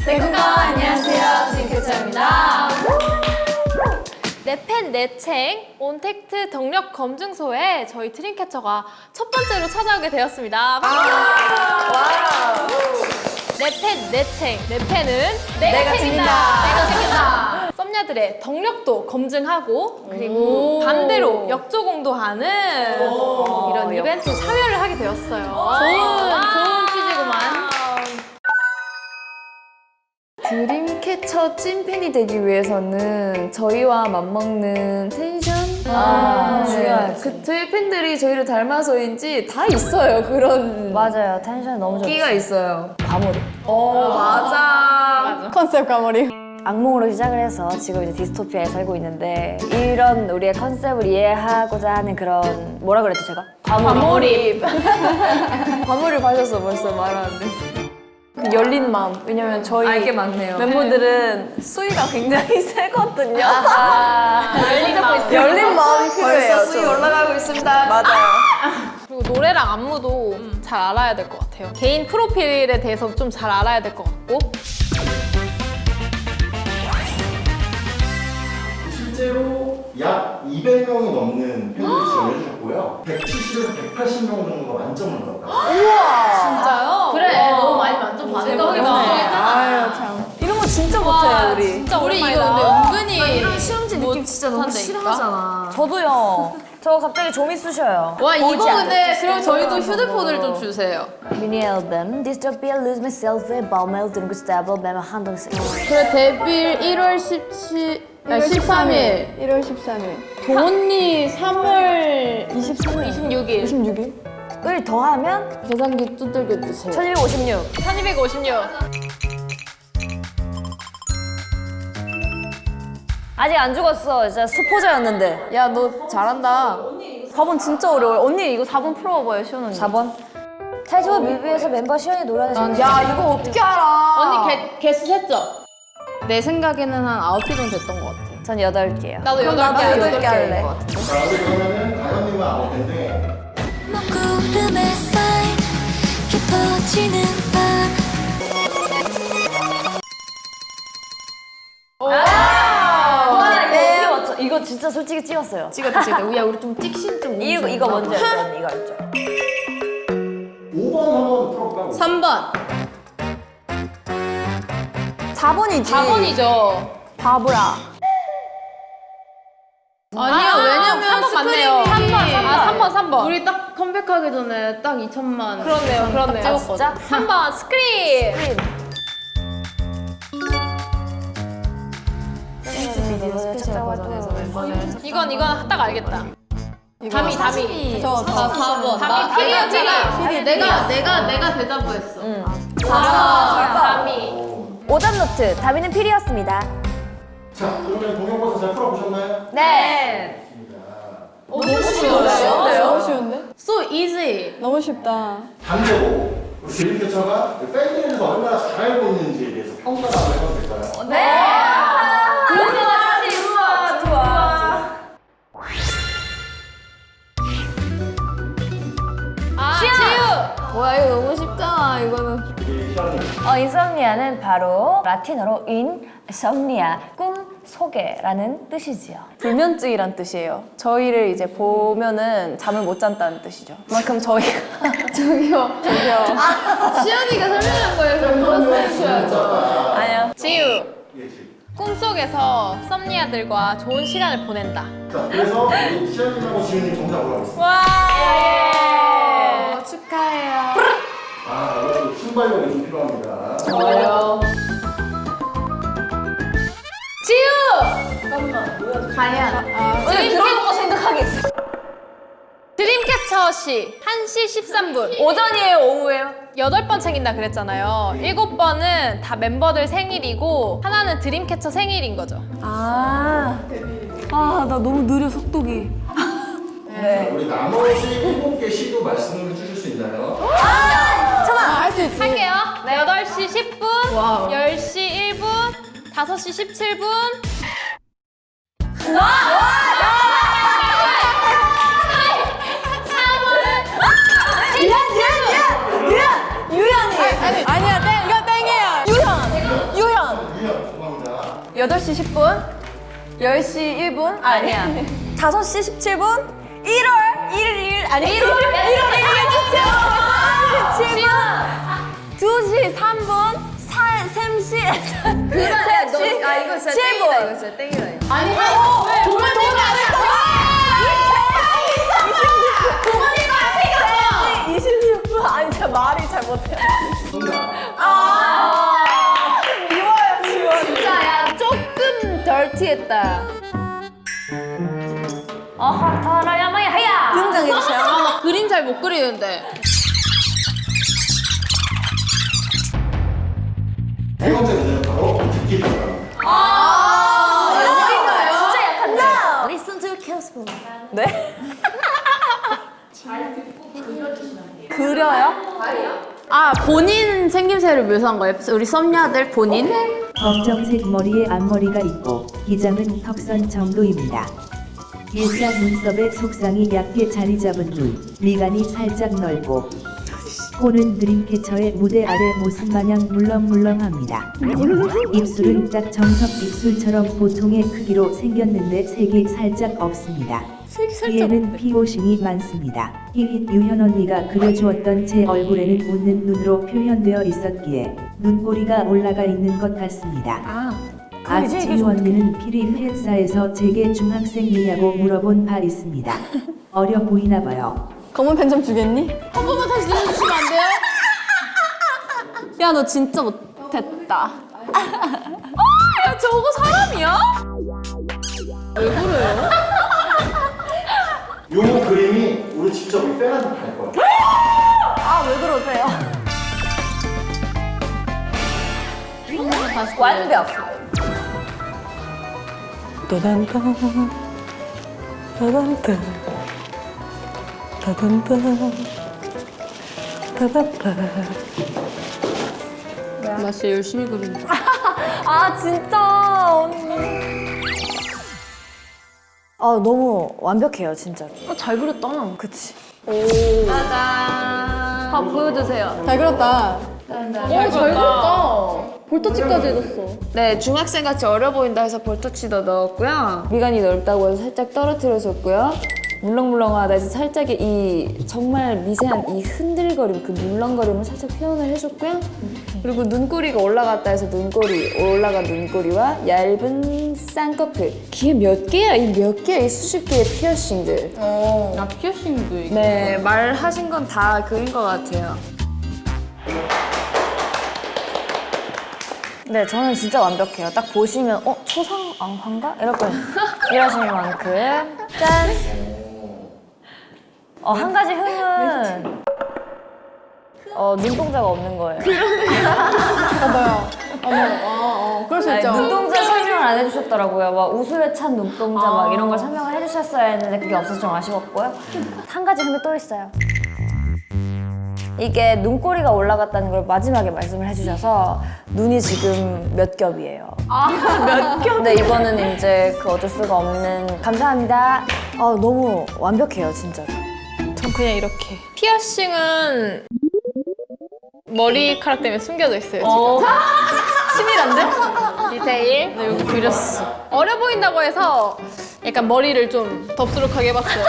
네, 안녕하세요. 드림캐쳐입니다. 내팬 내챙 온택트 덕력 검증소에 저희 드림캐쳐가 첫 번째로 찾아오게 되었습니다. 내팬 내챙 내팬은 내가 챙긴다. 내가 챙긴다. 썸녀들의 덕력도 검증하고 그리고 반대로 역조공도 하는 이런 이벤트에 참여를 하게 되었어요. 좋은 취지구만. 드림캐쳐 찐팬이 되기 위해서는 저희와 맞먹는 텐션? 중요하지. 그 저희 팬들이 저희를 닮아서인지 다 있어요. 그런 맞아요. 텐션이 너무 좋죠. 끼가 있어요. 과몰입. 맞아. 컨셉 과몰입. 악몽으로 시작을 해서 지금 이제 디스토피아에 살고 있는데 이런 우리의 컨셉을 이해하고자 하는 그런 뭐라 그랬죠 제가? 과몰입. 과몰입 하셨어 벌써 말하는데. 그 열린 마음. 왜냐면 저희 알게 많네요. 멤버들은 수위가 굉장히 세거든요. 열린 마음이 필요해요, 벌써 수위 좀. 올라가고 있습니다. 맞아요. 그리고 노래랑 안무도 잘 알아야 될 것 같아요. 개인 프로필에 대해서 좀 잘 알아야 될 것 같고. 실제로 약 200명이 넘는 팬들이 지원해주셨고요. 170에서 180명 정도가 만점을 받았다. 진짜요? 그래 너무 많이 만점 받으니까 아유 참. 이런 거 진짜 못해요 우리. 진짜 우리 이거 오랜만이다. 근데 은근히 이런 시험지 느낌 진짜 너무 못한다니까? 싫어하잖아. 저도요. 저 갑자기 좀이 쑤셔요. 와 이거 보지 근데 않게. 그럼 저희도 휴대폰을 좀 주세요. 미니 앨범 Dystopia Lose Myself의 밤을 들은 그 스텝을 매번 한동씩. 그래 데뷔 1월 13일 1월 13일. 도언니 3월 26일. 26일? 을 더하면 계산기 두들겨 주세요. 1256. 1256. 아직 안 죽었어. 진짜 수포자였는데. 야 너 잘한다. 4번 진짜 어려워요. 언니 이거 4번 풀어봐요 시원 언니. 4번. 타이틀 뮤비에서 멤버 시연이 노래하는 야 이거 어떻게 알아? 언니 개수 셌죠? 내 생각에는 한 9개 정도 됐던 것 같아. 전 8개요. 나도 그럼 8개 나도 할래. 8개 할래. 자, 우리 그러면은 다현님과 아무 텐데 먹구름의 사이 깊어지는 밤 이거 진짜 솔직히 찍었어요. 찍었다. 야 우리 좀 찍신 좀. 이거 먼저 알죠? 언니 이거 알죠? 5번 한번 풀어볼까요? 3번 4번이지. 4번이죠. 바보야. 아니야 왜냐면 3번 맞네요. 스크림이 3번, 3번. 우리 딱 컴백하기 전에 딱 2천만 그렇네요. 찍었거든. 3번 스크린. 스페셜 버전에서 이건 딱 알겠다. 담이. 저 4번 담이 피리였잖아. 내가 대자보했어. 4번 담이. 오답노트 다비는 필이었습니다. 자, 그러면 동영버섯 잘 풀어보셨나요? 네. 너무 쉬운데요? 너무 쉬운데? So easy. 너무 쉽다. 반대로 우리 드림캐쳐가 팬들에서 얼마나 잘 알고 있는지에 대해서 평가를 한번 해봐도 될까요? 지우. 뭐야 이거 너무 쉽잖아 이거는. 우리 시아님 인썸니아는 바로 라틴어로 인썸니아, 꿈 소개라는 뜻이지요. 불면증이란 뜻이에요. 저희를 이제 보면은 잠을 못 잔다는 뜻이죠. 그만큼 저희가 저기요. 시연이가 설명한 거에서 물었어야죠. 아니요. 지우. 예, 지금. 꿈속에서 썸니아들과 좋은 시간을 보낸다. 자, 그래서 우리 시아님하고 지훈님 정답 올라가겠습니다. 와. 축하해요. 이거 순발력이 좀 필요합니다. 좋아요. 지우. 과연 들어본 거 생각하겠어. 드림캐쳐 씨 1시 13분. 오전이에요, 오후예요? 8번 챙긴다 그랬잖아요. 7번은 다 멤버들 생일이고 하나는 드림캐쳐 생일인 거죠. 나 너무 느려 속도기. 자, 우리 나머지 7개 시도 말씀을 해주실 수 있나요? 할수 있지. 할게요. 8시 10분, 와우. 10시 1분, 5시 17분. 유연이. 아니야, 이거 땡이에요. 유연. 8시 10분, 10시 1분, 아니야. 5시 17분, 1월 1일, 아니 1월 1일 17분, 2시 3분, 3시, 이거 진짜 땡이다. 이거 진짜 땡이다. 아니, 왜? 도만 되면 안 돼! 26분, 아니 제가 말이 잘 못해요. 진짜 야 조금 덜티했다. 어허터라야마야 하야. 등장해주세요. 나 그림 잘 못 그리는데. 세 번째 문제는 바로 듣기 평가입니다. Listen to careful. 네? 그려요? 아, 본인 생김새를 묘사한 거예요? 우리 썸녀들 본인? 검정색 머리에 앞머리가 있고 기장은 턱선 정도입니다. 일자 눈썹에 속상이 얕게 자리 잡은 눈, 미간이 살짝 넓고 코는 드림캐쳐의 무대 아래 모습마냥 물렁물렁합니다. 입술은 딱 정석 입술처럼 보통의 크기로 생겼는데 색이 살짝 없습니다. 뒤에는 피오싱이 많습니다. 힙인 유현 언니가 그려주었던 제 얼굴에는 웃는 눈으로 표현되어 있었기에 눈꼬리가 올라가 있는 것 같습니다. 악지유 언니는 피리 팬사에서 제게 중학생이냐고 물어본 바 있습니다. 어려 보이나 봐요. 검은 펜 좀 주겠니? 한 번만 다시 들려주시면 안 돼요? 야, 너 진짜 못했다. 야, 저거 사람이야? 요 그림이 우리 직접 우리 팬한테 갈 거예요. 아, 왜 그러세요? 완벽. 나 진짜 열심히 그린다. 아, 진짜 언니. 아 너무 완벽해요 진짜. 잘 그렸다. 그치. 다 보여주세요. 잘 그렸다. 잘 그렸다. 볼터치까지 해줬어. 네, 중학생 같이 어려 보인다 해서 볼터치도 넣었고요. 미간이 넓다고 해서 살짝 떨어뜨려줬고요. 물렁물렁하다 해서 살짝 이 정말 미세한 이 흔들거림, 그 물렁거림을 살짝 표현을 해줬고요. 그리고 눈꼬리가 올라갔다 해서 눈꼬리, 올라간 눈꼬리와 얇은 쌍꺼풀. 귀에 몇 개야? 이 몇 개야? 이 수십 개의 피어싱들. 나 피어싱도 있고. 네, 말하신 건 다 그린 것 같아요. 네 저는 진짜 완벽해요. 딱 보시면 초상왕화인가? 이러실 만큼 짠. 한 가지 흠은 눈동자가 없는 거예요. 그럴 수 아니, 있죠. 눈동자 설명을 안 해주셨더라고요. 막 우수에 찬 눈동자 막 이런 걸 설명을 해주셨어야 했는데 그게 없어서 좀 아쉬웠고요. 한 가지 흠이 또 있어요. 이게 눈꼬리가 올라갔다는 걸 마지막에 말씀을 해주셔서 눈이 지금 몇 겹이에요. 몇 겹? 근데 이거는 이제 그 어쩔 수가 없는 감사합니다. 너무 완벽해요 진짜. 전 그냥 이렇게. 피어싱은 머리카락 때문에 숨겨져 있어요, 지금. 치밀한데? 디테일. 네, 여기 그렸어. 어려 보인다고 해서 약간 머리를 좀 덥수룩하게 해봤어요.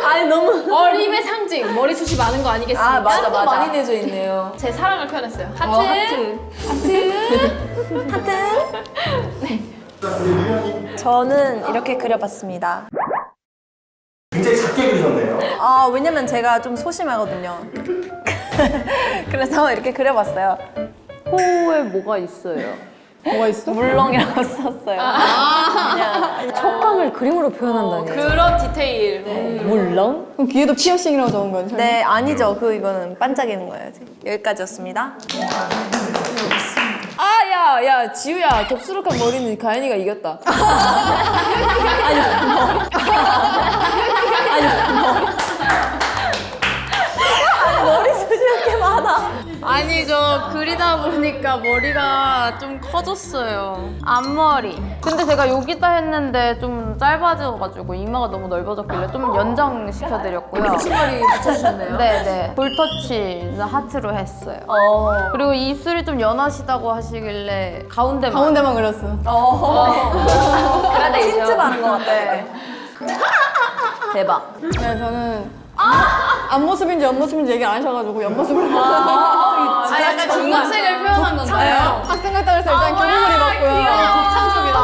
아니, 너무. 어림의 상징, 머리숱이 많은 거 아니겠습니까? 맞아. 많이 내줘 있네요. 제 사랑을 표현했어요. 하트. 자, 우리 유현이 저는 이렇게 그려봤습니다. 굉장히 작게 그리셨네요. 아, 왜냐면 제가 좀 소심하거든요. 그래서 이렇게 그려봤어요. 코에 뭐가 있어요? 뭐가 있어? 물렁이라고 썼어요. 촉감을 그림으로 표현한다니. 그런 디테일. 물렁? 그럼 귀에도 피어싱이라고 적은 건 설마? 네, 아니죠. 이거는 반짝이는 거예요. 여기까지였습니다. 야, 지우야, 덥수룩한 머리는 가연이가 이겼다. 머리숱이 이렇게 많아. 아니 저 그리다 보니까 머리가 좀 커졌어요. 앞머리. 근데 제가 여기다 했는데 좀 짧아져가지고 이마가 너무 넓어졌길래 좀 연장시켜드렸고요. 머리 붙여주셨네요. 네네. 볼터치 하트로 했어요. 그리고 입술이 좀 연하시다고 하시길래 가운데만 그렸어. 그라데이션. 힌트 많은 것 같아. 대박. 네, 저는 앞모습인지 옆모습인지 얘기 안 하셔가지고 옆모습을 약간 중학생을 표현한 건가요? 학생 같다 그래서 일단 교복을 입었고요. 창숙이다.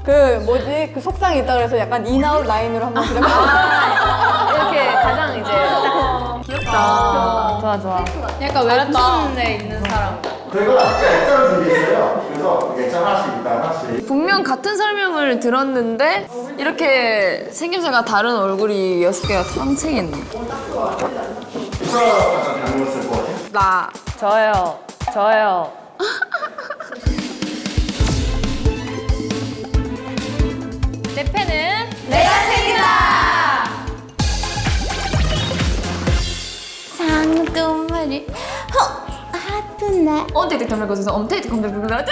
그 뭐지? 그 속상이 있다 그래서 약간 인아웃 라인으로 한번 그려봤어요. 이렇게 가장 이제 좋아 좋아. 약간 웹툰에 있는 사람. 저희가 아까 액자를 준비했어요. 그래서 액자 하나씩 일단 하나씩. 분명 같은 설명을 들었는데 이렇게 생김새가 다른 얼굴이 6개가 탕생했네. 누가 약간 닮은 쓸 것 같아요? 저요. 내 펜은 쌍둥이를 하트네 언테이트 검색어에서 엄테이트 검색어에서